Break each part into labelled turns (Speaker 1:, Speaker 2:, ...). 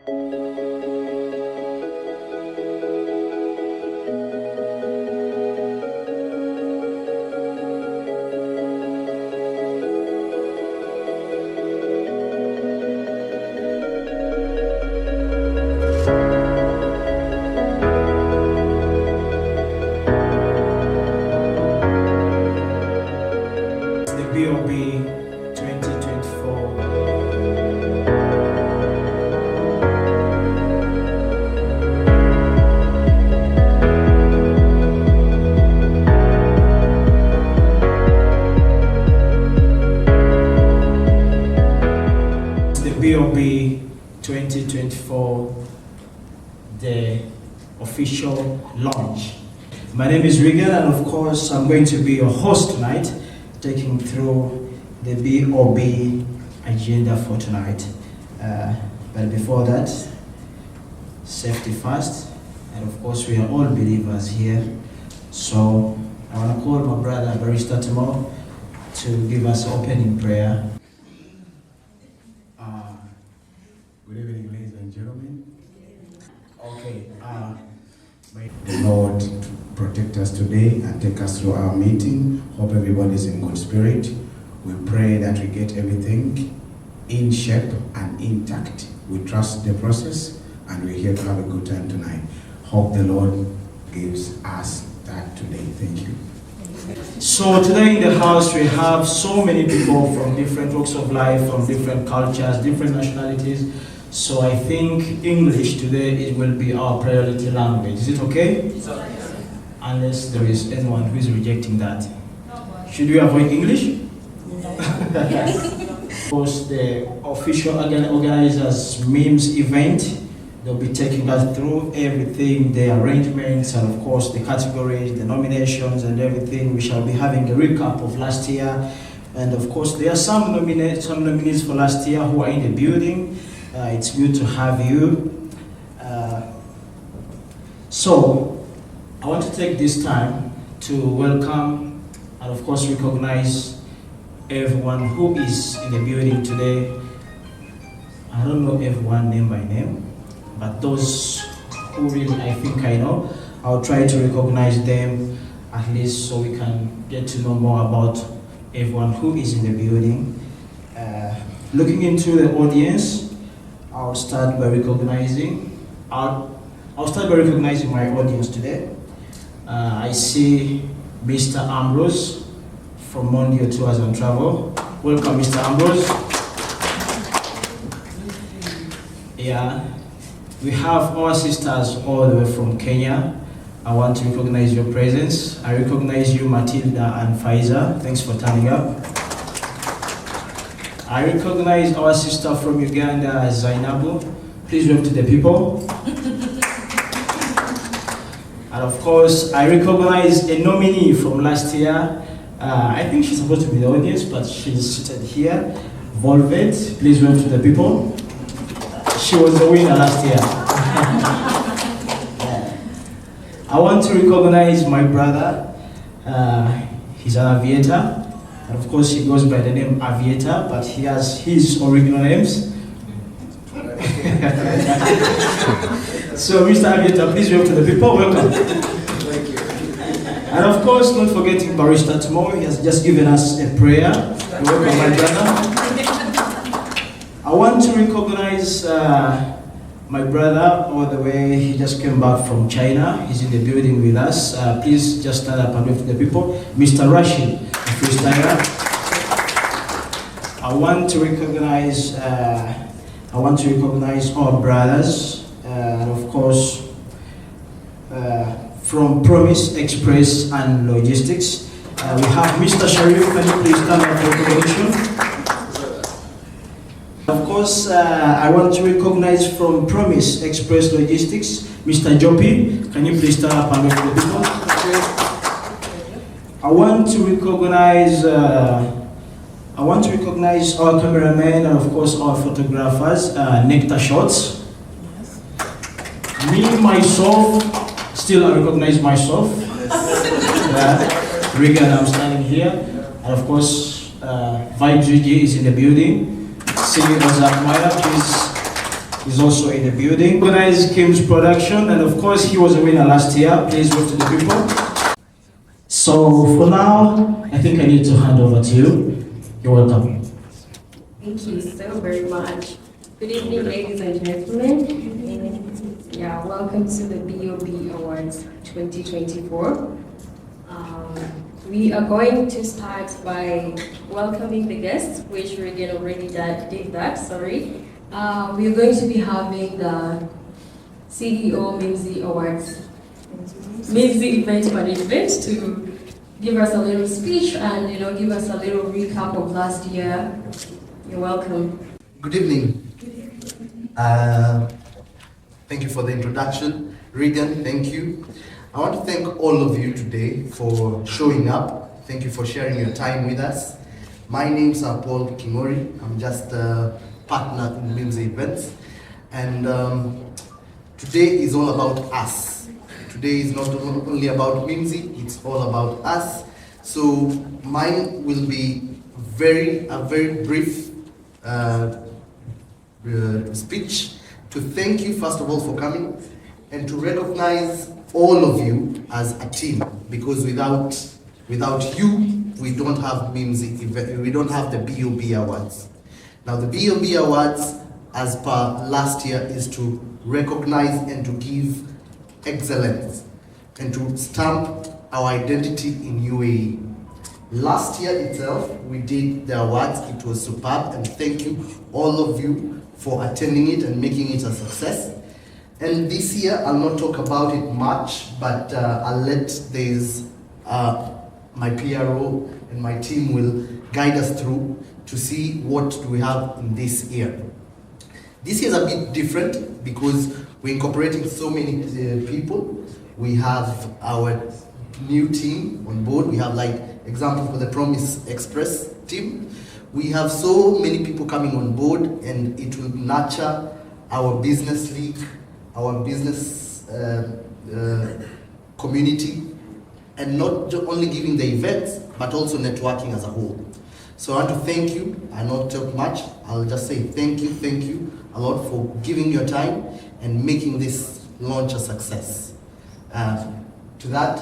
Speaker 1: B.O.B 2024. The B.O.B 2024, the official launch. My name is Regan, and of course I'm going to be your host tonight, taking through the B.O.B agenda for tonight. But before that, safety first, and of course we are all believers here. So I want to call my brother Barrister Timo to give us opening prayer.
Speaker 2: Good evening, ladies and gentlemen.
Speaker 1: Okay.
Speaker 2: May the Lord protect us today and take us through our meeting. Hope everybody's in good spirit. We pray that we get everything in shape and intact. We trust the process and we're here to have a good time tonight. Hope the Lord gives us that today. Thank you.
Speaker 1: So today in the house we have so many people from different walks of life, from different cultures, different nationalities. So I think English today will be our priority language. Is it okay? Unless there is anyone who is rejecting that. Should we avoid English? Of course, the official organizers memes event, they'll be taking us through everything, the arrangements, and of course the categories, the nominations and everything. We shall be having a recap of last year. And of course there are some nominees for last year who are in the building. It's good to have you. So I want to take this time to welcome and of course recognize everyone who is in the building today. I don't know everyone name by name, but those who really I think I know, I'll try to recognize them at least so we can get to know more about everyone who is in the building. Looking into the audience, I'll start by recognizing my audience today. I see Mr. Ambrose from Mondio Tours and Travel. Welcome, Mr. Ambrose. Yeah, we have our sisters all the way from Kenya. I want to recognize your presence. I recognize you, Matilda and Faiza. Thanks for turning up. I recognize our sister from Uganda, Zainabu. Please wave to the people. And of course, I recognize a nominee from last year. I think she's supposed to be in the audience, but she's seated here. Volvet, please wave to the people. She was the winner last year. I want to recognize my brother. He's an aviator. And of course, he goes by the name Aviator, but he has his original names. So, Mr. Aviator, please welcome to the people. Welcome.
Speaker 3: Thank you.
Speaker 1: And of course, not forgetting Barrister Timo. He has just given us a prayer. Welcome, my brother. I want to recognize my brother all the way. He just came back from China. He's in the building with us. Please just stand up and wave to the people. Mr. Rashid. I want to recognize our brothers, and of course from Promise Express and Logistics. We have Mr. Sharif. Can you please stand up for recognition? Of course, I want to recognize from Promise Express Logistics, Mr. Jopi. Can you please stand up and wave to the people? I want to recognize our cameramen and of course our photographers, Nectar Shots. Yes. Me, myself, still I recognize myself. Regan, I'm standing here. And of course, Vibes G is in the building. Singing Ozak Maya, please is also in the building. Organized Kim's production, and of course he was a winner last year. Please wave to the people. So for now, I think I need to hand over to you. You're welcome.
Speaker 3: Thank you so very much. Good evening, ladies and gentlemen. Yeah, welcome to the B.O.B Awards 2024. We are going to start by welcoming the guests, which Regan already did that, sorry. We are going to be having the CEO Mimsy Awards, Mimsy Event Management, to give us a little speech and give us a little recap of last year. You're welcome.
Speaker 4: Good evening. Thank you for the introduction. Regan, thank you. I want to thank all of you today for showing up. Thank you for sharing your time with us. My name's Paul Kimori. I'm just a partner in Mimsy Events. And today is all about us. Today is not only about Mimsy, it's all about us. So mine will be a very brief speech to thank you first of all for coming and to recognize all of you as a team, because without you we don't have Mimsy, we don't have the B.O.B Awards. Now the B.O.B Awards, as per last year, is to recognize and to give excellence and to stamp our identity in UAE. Last year itself, we did the awards. It was superb, and thank you all of you for attending it and making it a success. And this year, I'll not talk about it much, but I'll let my PRO and my team will guide us through to see what do we have in this year. This year is a bit different because we're incorporating so many people. We have our new team on board. We have, like, example for the Promise Express team. We have so many people coming on board, and it will nurture our business league, our business community, and not only giving the events, but also networking as a whole. So I want to thank you. I'll not talk much. I'll just say thank you a lot for giving your time and making this launch a success. To that,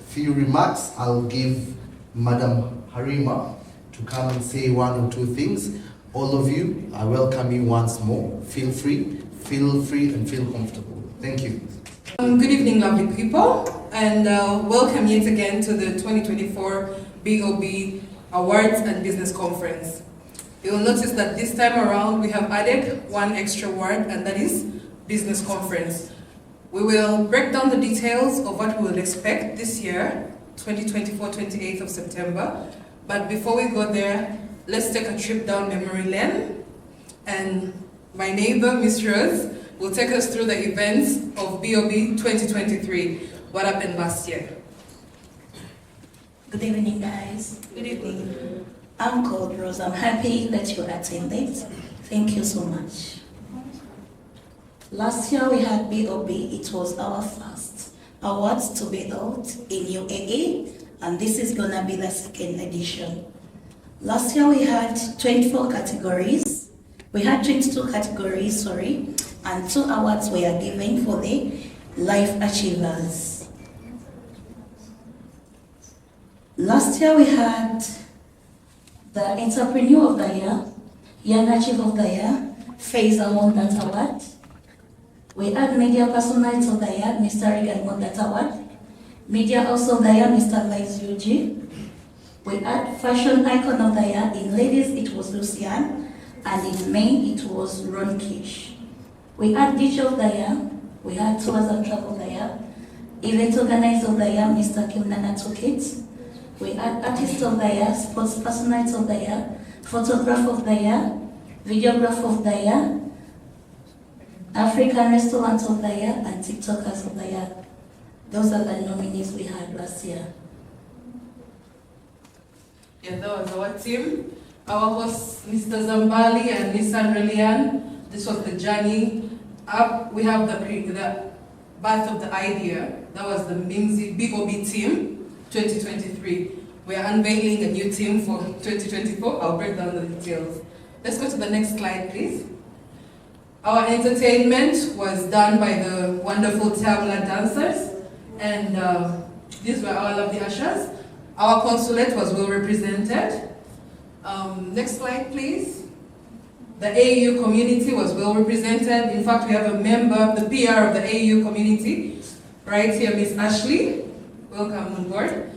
Speaker 4: few remarks, I'll give Madam Harima to come and say one or two things. All of you, I welcome you once more. Feel free and feel comfortable. Thank you.
Speaker 5: Good evening, lovely people, and welcome yet again to the 2024 B.O.B Awards and Business Conference. You will notice that this time around we have added one extra word, and that is Business Conference. We will break down the details of what we will expect this year, 2024, 28th of September. But before we go there, let's take a trip down memory lane. And my neighbor, Miss Rose, will take us through the events of B.O.B 2023. What happened last year?
Speaker 6: Good evening, guys.
Speaker 5: Good evening.
Speaker 6: I'm called Rose. I'm happy that you attended. Thank you so much. Last year we had B.O.B. It was our first awards to be held in UAE, and this is gonna be the second edition. Last year we had 24 categories. We had 22 categories, and 2 awards were given for the Life Achievers. Last year we had the Entrepreneur of the Year, Young Achiever of the Year, Faisal won that award. We had Media Personality of the Year, Mr. Regan won that award. Media also of the Year, Mr. Liz Yuji. We had Fashion Icon of the Year. In ladies, it was Lucian, and in men, it was Ron Kish. We had DJ of the Year. We had Tours and Travel of the Year. Event Organizer of the Year, Mr. Kim Nana Tukit. We had Artist of the Year, Sports Personality of the Year, Photographer of the Year, Videographer of the Year, African Restaurant of the Year, and TikTokers of the Year. Those are the nominees we had last year.
Speaker 5: Yeah, that was our team. Our hosts, Mr. Zambali and Miss Andrelian. This was the journey up. We have the birth of the idea. That was the Mimsy B.O.B team, 2023. We are unveiling a new team for 2024. I'll break down the details. Let's go to the next slide, please. Our entertainment was done by the wonderful Tabla dancers, and these were our lovely ushers. Our consulate was well represented. Next slide, please. The AU community was well represented. In fact, we have a member, the PR of the AU community, right here, Miss Ashley. Welcome on board.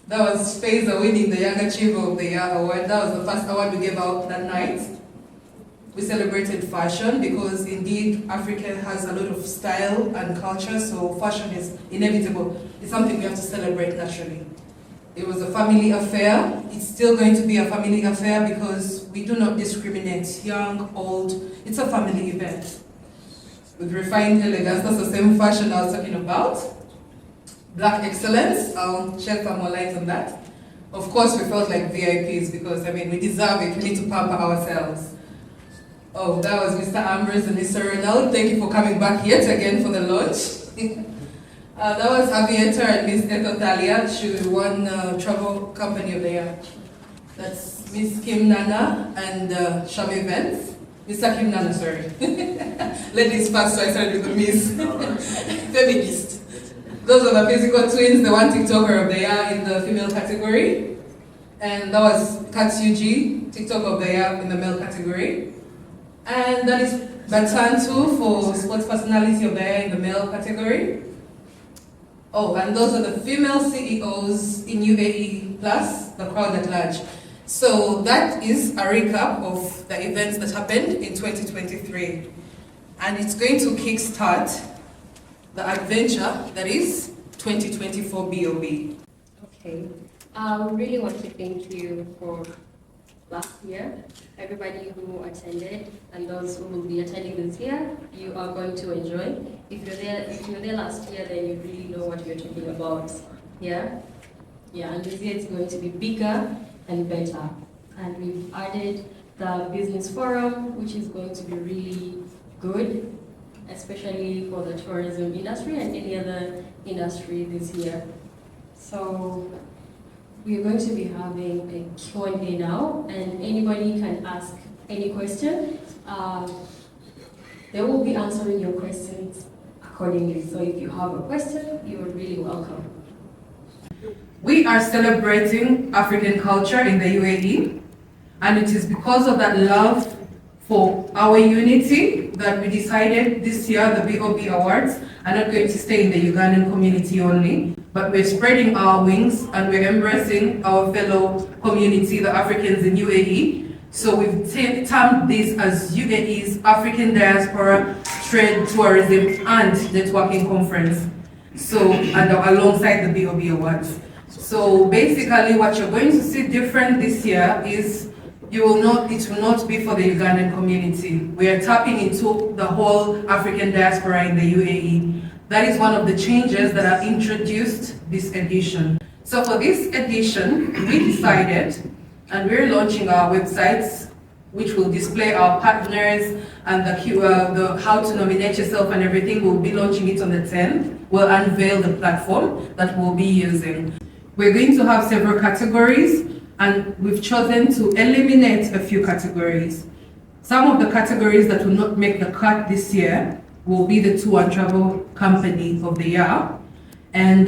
Speaker 5: That was Faisal winning the Young Achiever of the Year award. That was the first award we gave out that night. We celebrated fashion because indeed Africa has a lot of style and culture, so fashion is inevitable. It's something we have to celebrate naturally. It was a family affair. It's still going to be a family affair because we do not discriminate, young, old. It's a family event. With refined elegance, that's the same fashion I was talking about. Black excellence, I'll shed some more light on that. Of course, we felt like VIPs because, we deserve it. We need to pamper ourselves. Oh, that was Mr. Ambrose and Mr. Ronald. Thank you for coming back yet again for the launch. That was Aviator and Miss Ethotalia. She won Travel Company of the Year. That's Miss Kim Nana and Sham Events. Mr. Kim Nana, sorry. Ladies first, so I started with the Miss. Feminist. Those are the physical twins, the one TikToker of the Year in the female category. And that was Katsuji, TikTok of the Year in the male category. And that is Batantu for Sports Personality of the Year in the male category. Oh, and those are the female CEOs in UAE plus the crowd at large. So that is a recap of the events that happened in 2023. And it's going to kickstart the adventure that is 2024 B.O.B.
Speaker 3: Okay. We really want to thank you for last year. Everybody who attended and those who will be attending this year, you are going to enjoy. If you were there last year, then you really know what you're talking about. Yeah? Yeah, and this year it's going to be bigger and better. And we've added the business forum, which is going to be really good, especially for the tourism industry and any other industry this year. So we're going to be having a Q&A now, and anybody can ask any question. They will be answering your questions accordingly. So if you have a question, you are really welcome.
Speaker 5: We are celebrating African culture in the UAE, and it is because of that love for our unity that we decided this year the B.O.B Awards are not going to stay in the Ugandan community only, but we're spreading our wings and we're embracing our fellow community, the Africans in UAE. So we've termed this as UAE's African Diaspora Trade, Tourism and Networking Conference. So, and alongside the B.O.B Awards. So basically what you're going to see different this year is it will not be for the Ugandan community. We are tapping into the whole African diaspora in the UAE. That is one of the changes that are introduced this edition. So for this edition, we decided, and we're launching our websites, which will display our partners and the how to nominate yourself and everything. We'll be launching it on the 10th. We'll unveil the platform that we'll be using. We're going to have several categories, and we've chosen to eliminate a few categories. Some of the categories that will not make the cut this year will be the Tour and Travel Company of the Year. And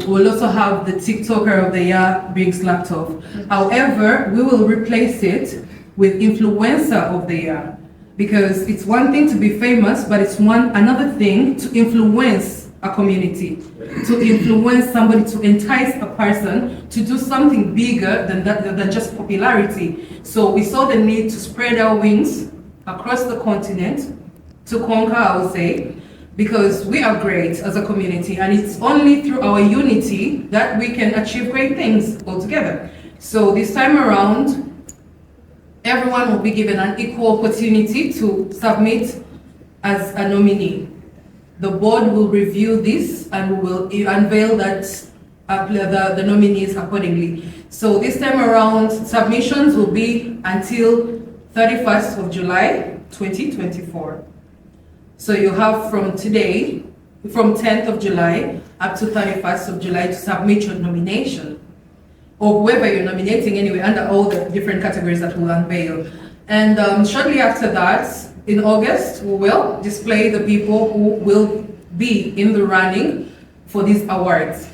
Speaker 5: we'll also have the TikToker of the Year being slapped off. However, we will replace it with Influencer of the Year. Because it's one thing to be famous, but it's another thing to influence a community, to influence somebody, to entice a person to do something bigger than just popularity. So we saw the need to spread our wings across the continent, to conquer, I would say, because we are great as a community, and it's only through our unity that we can achieve great things all together. So this time around, everyone will be given an equal opportunity to submit as a nominee. The board will review this and will unveil that the nominees accordingly. So this time around, submissions will be until 31st of July, 2024. So you have from today, from 10th of July up to 31st of July to submit your nomination, or whoever you're nominating anyway, under all the different categories that we'll unveil. And shortly after that, in August, we will display the people who will be in the running for these awards.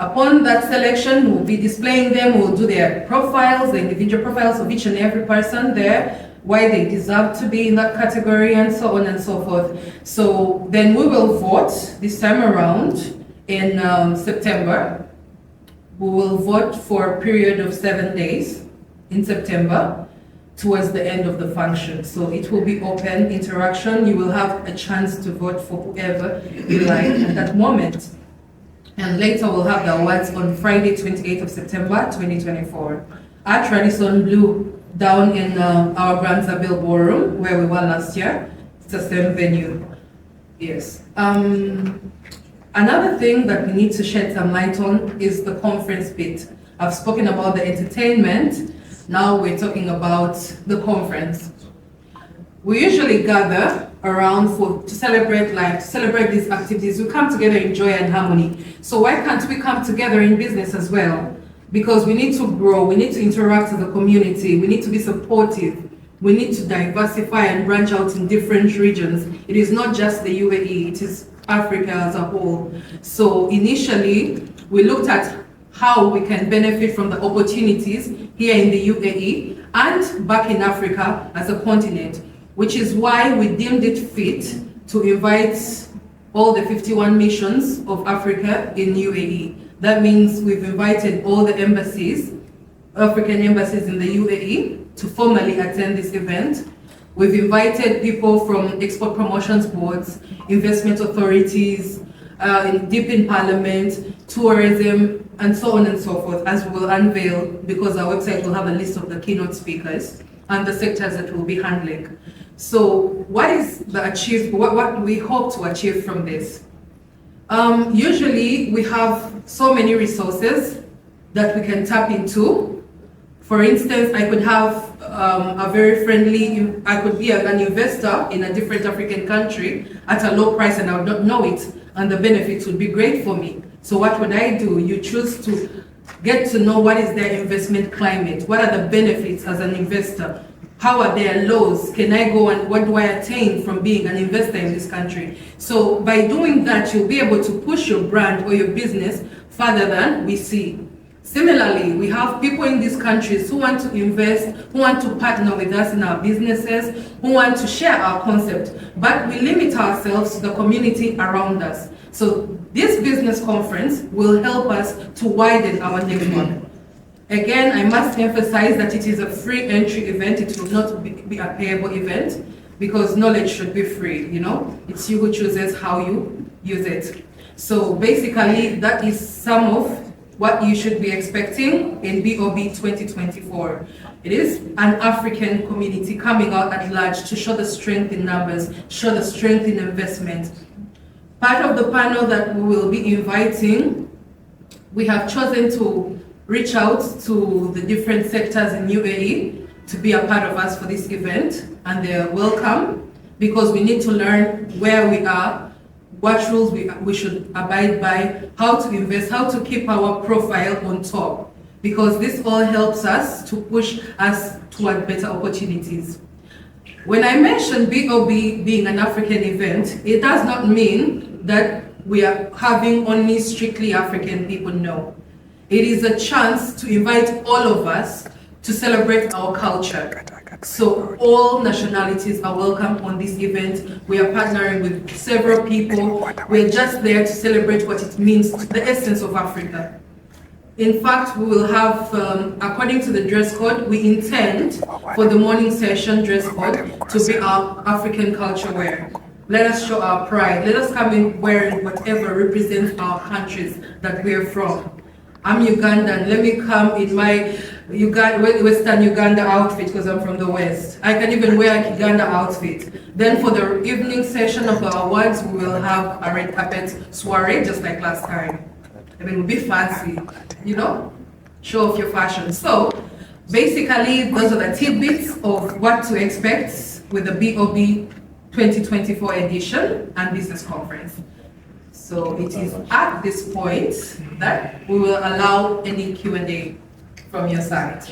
Speaker 5: Upon that selection, we'll be displaying them, we'll do their profiles, the individual profiles of each and every person there, why they deserve to be in that category, and so on and so forth. So then we will vote this time around in September. We will vote for a period of 7 days in September towards the end of the function. So it will be open interaction. You will have a chance to vote for whoever you like at that moment. And later we'll have the awards on Friday, 28th of September, 2024 at Radisson Blu down in our Grand Zabel Ballroom where we were last year. It's the same venue. Yes. Another thing that we need to shed some light on is the conference bit. I've spoken about the entertainment. Now we're talking about the conference. We usually gather around to celebrate life, to celebrate these activities. We come together in joy and harmony. So why can't we come together in business as well? Because we need to grow, we need to interact with the community, we need to be supportive, we need to diversify and branch out in different regions. It is not just the UAE, it is Africa as a whole. So initially, we looked at how we can benefit from the opportunities here in the UAE and back in Africa as a continent, which is why we deemed it fit to invite all the 51 missions of Africa in UAE. That means we've invited all the embassies, African embassies in the UAE, to formally attend this event. We've invited people from export promotions boards, investment authorities, deep in parliament, tourism, and so on and so forth, as we will unveil, because our website will have a list of the keynote speakers and the sectors that we'll be handling. So what is what we hope to achieve from this? Usually we have so many resources that we can tap into. For instance, I could have I could be an investor in a different African country at a low price and I would not know it, and the benefits would be great for me. So what would I do? You choose to get to know what is their investment climate, what are the benefits as an investor, how are their laws, can I go and what do I attain from being an investor in this country? So by doing that, you'll be able to push your brand or your business further than we see. Similarly, we have people in these countries who want to invest, who want to partner with us in our businesses, who want to share our concept, but we limit ourselves to the community around us. So this business conference will help us to widen our network. Again, I must emphasize that it is a free entry event. It will not be a payable event because knowledge should be free, you know? It's you who chooses how you use it. So basically, that is some of what you should be expecting in B.O.B 2024. It is an African community coming out at large to show the strength in numbers, show the strength in investment. Part of the panel that we will be inviting, we have chosen to reach out to the different sectors in UAE to be a part of us for this event, and they're welcome because we need to learn where we are, what rules we should abide by, how to invest, how to keep our profile on top, because this all helps us to push us toward better opportunities. When I mention B.O.B being an African event, it does not mean that we are having only strictly African people, no. It is a chance to invite all of us to celebrate our culture. So all nationalities are welcome on this event. We are partnering with several people. We're just there to celebrate what it means, the essence of Africa. In fact, we will have, according to the dress code, we intend for the morning session dress code to be our African culture wear. Let us show our pride. Let us come in wearing whatever represents our countries that we're from. I'm Ugandan. Let me come in my Western Uganda outfit because I'm from the West. I can even wear a Uganda outfit. Then for the evening session of the awards, we will have a red carpet soiree just like last time. I mean, it will be fancy, you know, show off your fashion. So basically, those are the tidbits of what to expect with the B.O.B 2024 edition and business conference. So it is at this point that we will allow any Q&A from your side.